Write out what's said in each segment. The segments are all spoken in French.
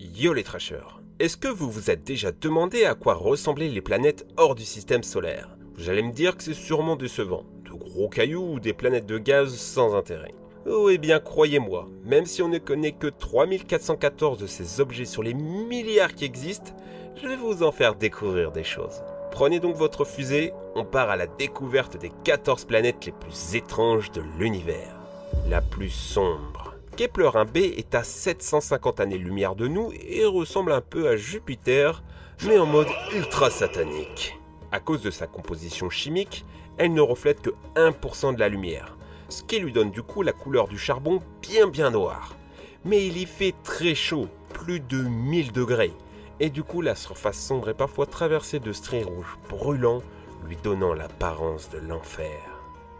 Yo les trashers, est-ce que vous vous êtes déjà demandé à quoi ressemblaient les planètes hors du système solaire? Vous allez me dire que c'est sûrement décevant, de gros cailloux ou des planètes de gaz sans intérêt. Oh eh bien croyez-moi, même si on ne connaît que 3414 de ces objets sur les milliards qui existent, je vais vous en faire découvrir des choses. Prenez donc votre fusée, on part à la découverte des 14 planètes les plus étranges de l'univers. La plus sombre. Kepler 1b est à 750 années-lumière de nous et ressemble un peu à Jupiter, mais en mode ultra satanique. À cause de sa composition chimique, elle ne reflète que 1% de la lumière, ce qui lui donne du coup la couleur du charbon bien noire. Mais il y fait très chaud, plus de 1000 degrés, et du coup la surface sombre est parfois traversée de stries rouges brûlants, lui donnant l'apparence de l'enfer.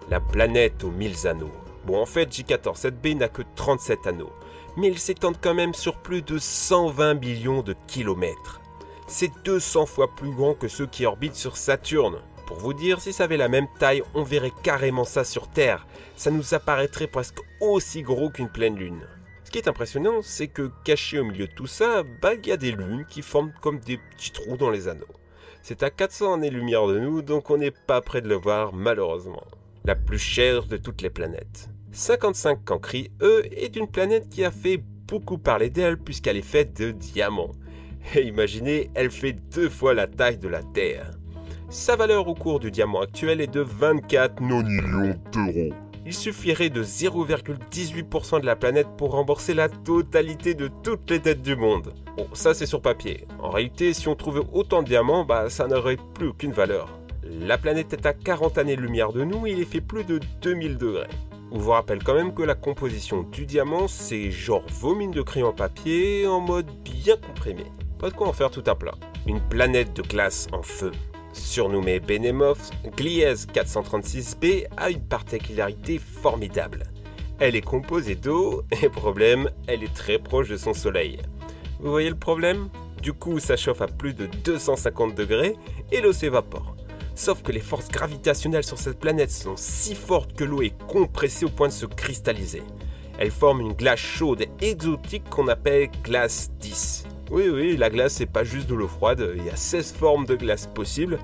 La planète aux 1000 anneaux. Bon, en fait, J14-7b n'a que 37 anneaux, mais ils s'étendent quand même sur plus de 120 millions de kilomètres. C'est 200 fois plus grand que ceux qui orbitent sur Saturne. Pour vous dire, si ça avait la même taille, on verrait carrément ça sur Terre. Ça nous apparaîtrait presque aussi gros qu'une pleine lune. Ce qui est impressionnant, c'est que caché au milieu de tout ça, il y a des lunes qui forment comme des petits trous dans les anneaux. C'est à 400 années-lumière de nous, donc on n'est pas près de le voir malheureusement. La plus chère de toutes les planètes. 55 Cancri, est une planète qui a fait beaucoup parler d'elle puisqu'elle est faite de diamants. Et imaginez, elle fait 2 fois la taille de la Terre. Sa valeur au cours du diamant actuel est de 24 nonillions d'euros. Il suffirait de 0,18% de la planète pour rembourser la totalité de toutes les dettes du monde. Bon, ça c'est sur papier. En réalité, si on trouvait autant de diamants, ça n'aurait plus aucune valeur. La planète est à 40 années-lumière de nous et il fait plus de 2000 degrés. On vous rappelle quand même que la composition du diamant, c'est genre vos mines de crayon papier en mode bien comprimé. Pas de quoi en faire tout un plat. Une planète de glace en feu. Surnommée Behemoth, Gliese 436b a une particularité formidable. Elle est composée d'eau et problème, elle est très proche de son soleil. Vous voyez le problème? Du coup, ça chauffe à plus de 250 degrés et l'eau s'évapore. Sauf que les forces gravitationnelles sur cette planète sont si fortes que l'eau est compressée au point de se cristalliser. Elle forme une glace chaude et exotique qu'on appelle glace 10. Oui, la glace c'est pas juste de l'eau froide, il y a 16 formes de glace possibles,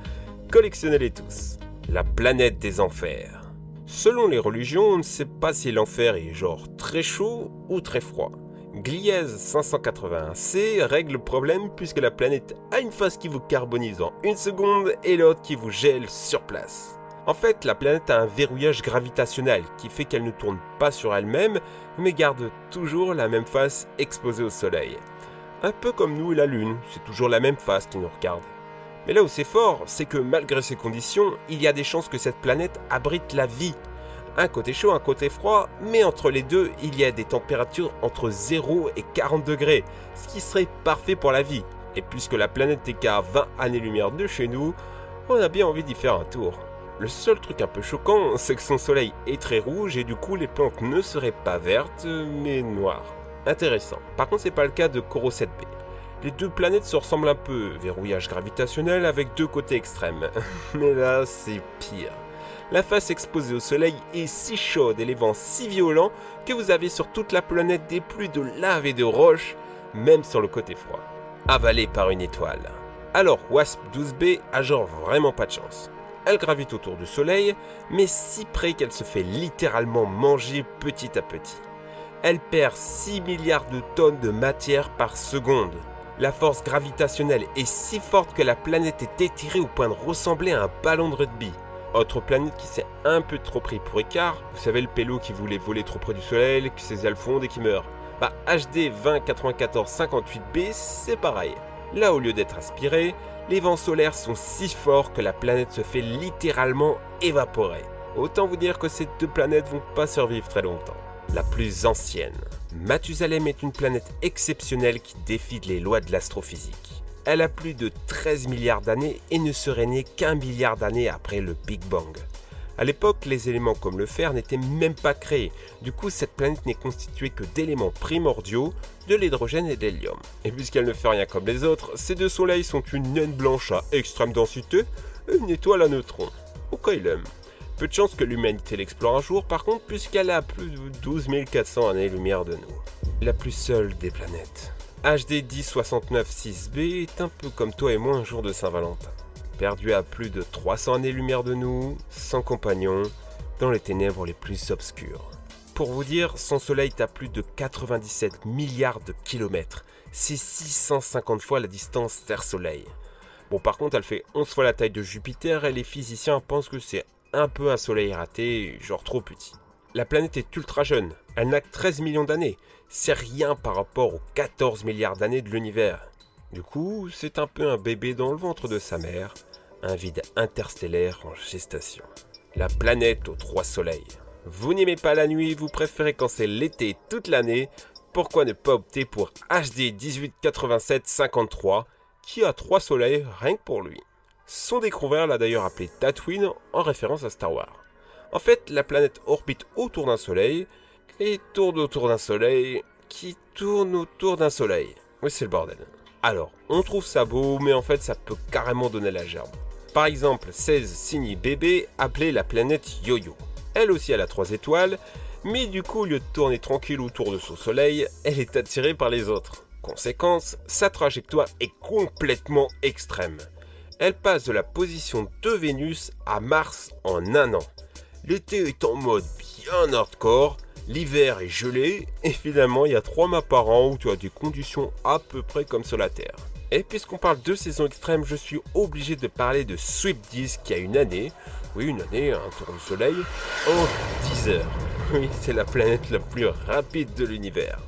collectionnez-les tous. La planète des enfers. Selon les religions, on ne sait pas si l'enfer est genre très chaud ou très froid. Gliese 581c règle le problème puisque la planète a une phase qui vous carbonise en 1 seconde et l'autre qui vous gèle sur place. En fait, la planète a un verrouillage gravitationnel qui fait qu'elle ne tourne pas sur elle-même mais garde toujours la même face exposée au soleil. Un peu comme nous et la Lune, c'est toujours la même face qui nous regarde. Mais là où c'est fort, c'est que malgré ces conditions, il y a des chances que cette planète abrite la vie. Un côté chaud, un côté froid, mais entre les deux, il y a des températures entre 0 et 40 degrés, ce qui serait parfait pour la vie. Et puisque la planète est qu'à 20 années-lumière de chez nous, on a bien envie d'y faire un tour. Le seul truc un peu choquant, c'est que son soleil est très rouge et du coup les plantes ne seraient pas vertes, mais noires. Intéressant. Par contre, c'est pas le cas de Coro 7b. Les deux planètes se ressemblent un peu, verrouillage gravitationnel avec deux côtés extrêmes. Mais là, c'est pire. La face exposée au soleil est si chaude et les vents si violents que vous avez sur toute la planète des pluies de lave et de roches, même sur le côté froid. Avalée par une étoile. Alors WASP 12b a genre vraiment pas de chance. Elle gravite autour du soleil, mais si près qu'elle se fait littéralement manger petit à petit. Elle perd 6 milliards de tonnes de matière par seconde. La force gravitationnelle est si forte que la planète est étirée au point de ressembler à un ballon de rugby. Autre planète qui s'est un peu trop pris pour écart, vous savez le pélo qui voulait voler trop près du soleil, qui ses ailes fondent et qui meurt. HD 209458b, c'est pareil. Là, au lieu d'être aspiré, les vents solaires sont si forts que la planète se fait littéralement évaporer. Autant vous dire que ces deux planètes vont pas survivre très longtemps. La plus ancienne. Mathusalem est une planète exceptionnelle qui défie les lois de l'astrophysique. Elle a plus de 13 milliards d'années et ne serait née qu'1 milliard d'années après le Big Bang. À l'époque, les éléments comme le fer n'étaient même pas créés. Du coup, cette planète n'est constituée que d'éléments primordiaux, de l'hydrogène et de l'hélium. Et puisqu'elle ne fait rien comme les autres, ces deux soleils sont une naine blanche à extrême densité et une étoile à neutrons. Au cas il aime. Peu de chance que l'humanité l'explore un jour par contre, puisqu'elle a plus de 12 400 années-lumière de nous. La plus seule des planètes. HD 1069-6b est un peu comme toi et moi un jour de Saint-Valentin. Perdu à plus de 300 années-lumière de nous, sans compagnon, dans les ténèbres les plus obscures. Pour vous dire, son soleil est à plus de 97 milliards de kilomètres. C'est 650 fois la distance Terre-Soleil. Bon, par contre, elle fait 11 fois la taille de Jupiter et les physiciens pensent que c'est un peu un soleil raté, genre trop petit. La planète est ultra jeune, elle n'a que 13 millions d'années. C'est rien par rapport aux 14 milliards d'années de l'univers. Du coup, c'est un peu un bébé dans le ventre de sa mère, un vide interstellaire en gestation. La planète aux 3 soleils. Vous n'aimez pas la nuit, vous préférez quand c'est l'été toute l'année, pourquoi ne pas opter pour HD 1887-53 qui a 3 soleils rien que pour lui. Son découvert l'a d'ailleurs appelé Tatooine en référence à Star Wars. En fait, la planète orbite autour d'un soleil et tourne autour d'un soleil qui tourne autour d'un soleil. Oui, c'est le bordel. Alors, on trouve ça beau, mais en fait, ça peut carrément donner la gerbe. Par exemple, 16 Cygni BB appelée la planète Yo-Yo. Elle aussi, elle a 3 étoiles, mais du coup, au lieu de tourner tranquille autour de son soleil, elle est attirée par les autres. Conséquence, sa trajectoire est complètement extrême. Elle passe de la position de Vénus à Mars en un an. L'été est en mode bien hardcore, l'hiver est gelé, et finalement il y a 3 mois par an où tu as des conditions à peu près comme sur la Terre. Et puisqu'on parle de saisons extrêmes, je suis obligé de parler de Sweep 10 qui a une année, un tour du soleil, en 10 heures. Oui, c'est la planète la plus rapide de l'univers.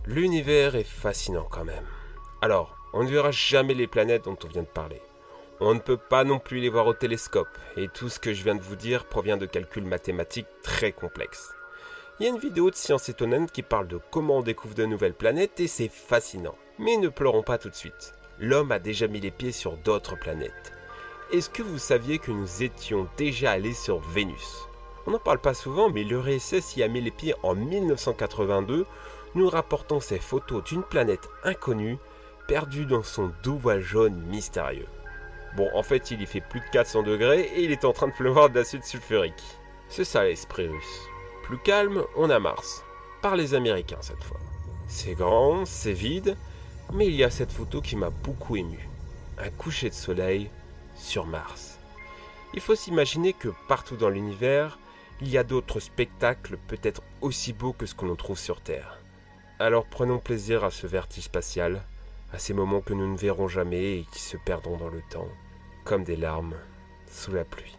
L'univers est fascinant quand même. Alors, on ne verra jamais les planètes dont on vient de parler. On ne peut pas non plus les voir au télescope, et tout ce que je viens de vous dire provient de calculs mathématiques très complexes. Il y a une vidéo de Science étonnante qui parle de comment on découvre de nouvelles planètes et c'est fascinant. Mais ne pleurons pas tout de suite. L'homme a déjà mis les pieds sur d'autres planètes. Est-ce que vous saviez que nous étions déjà allés sur Vénus? On n'en parle pas souvent, mais le RSS y a mis les pieds en 1982, nous rapportant ces photos d'une planète inconnue, perdue dans son doux voile jaune mystérieux. Bon, en fait, il y fait plus de 400 degrés et il est en train de pleuvoir de l'acide sulfurique. C'est ça l'esprit russe. Plus calme, on a Mars. Par les Américains cette fois. C'est grand, c'est vide, mais il y a cette photo qui m'a beaucoup ému. Un coucher de soleil sur Mars. Il faut s'imaginer que partout dans l'univers, il y a d'autres spectacles peut-être aussi beaux que ce que l'on trouve sur Terre. Alors prenons plaisir à ce vertige spatial, à ces moments que nous ne verrons jamais et qui se perdront dans le temps, comme des larmes sous la pluie.